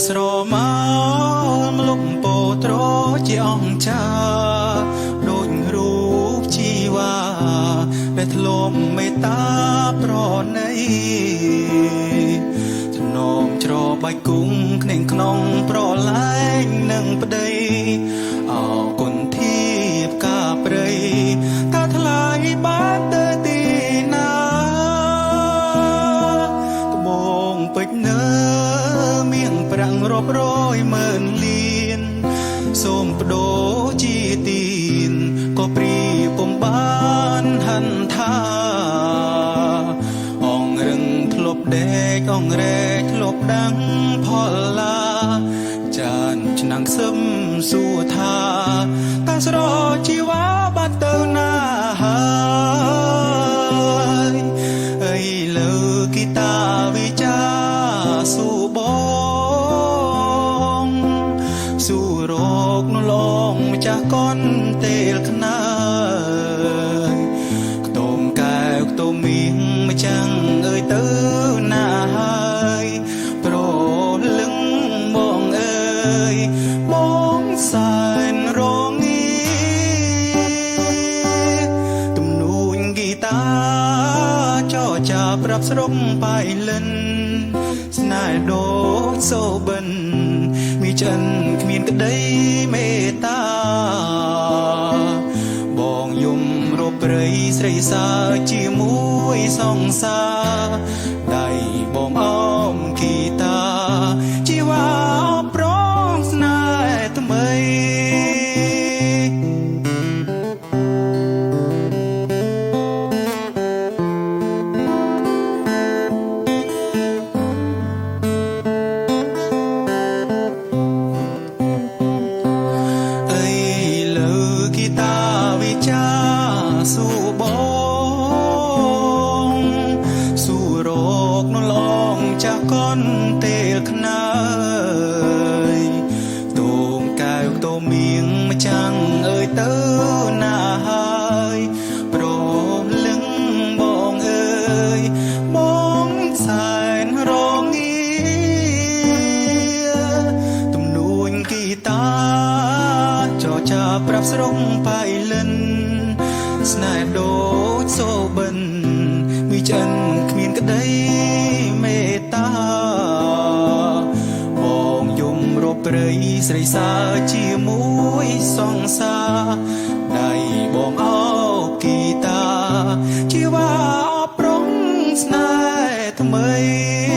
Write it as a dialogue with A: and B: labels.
A: ស្រមោលលំពោត្រជាអង្គចាដូចរូបជីវ៉ាដែលធ្លុំមេត្តាប្រណីចំណងច្របាច់គុំក្នេងក្នុងប្រឡែងនឹងប្តីអោគុណធីបកាព្រៃតាថ្លៃបានទៅទីណាត្បូងពេជ្រនៅមាសប្រាំងរាប់រយម៉ឺនលានសូមបដូរជាទីនក៏ព្រីពុំបានហិនថាអងរឹងធ្លប់ដេកអងរែកធ្លប់ដាំងផលឡាចានឆ្នាំងសឹមសួរថាតាស្រជីវ៉ាបាត់ទៅណាហើយអីលើគីតាវិចាស៊ូបងស៊ូរកនលងម្ចាស់កនទេលខ្នើយខ្ទមកែវខ្ទមមីងម្ចាំងអើយទៅណាហើយប្រលឹងបងអើយបងសែនរងាទំនួញហ្គីតាចរចាប្រាប់ស្រុកប៉ៃលិនស្នេហ៍ដូចសូបិនមីចិនគ្មានក្តីមេត្តាបងយំរកព្រៃស្រីសាជាមួយសង្សារដៃបងអមគីតាជីវ៉ាប្រងស្នេហ៍ថ្មីស៊ូបងស៊ូរកនលងចាស់កនទេលខ្នើយតួងកែវតូមៀងម្ចាំងអើយទៅណាហើយប្រលឹងបងអើយបងសែនរងាទំនួញគីតាចរចាប្រាប់ស្រុកប៉ៃលិនស្នេហ៍ដូចសូបិនមីចិនគ្មានក្តីមេត្តាបងយំរកព្រៃស្រីសាជាមួយសង្សារដៃបងអោគីតាជីវ៉ាប្រងស្នេហ៍ថ្មី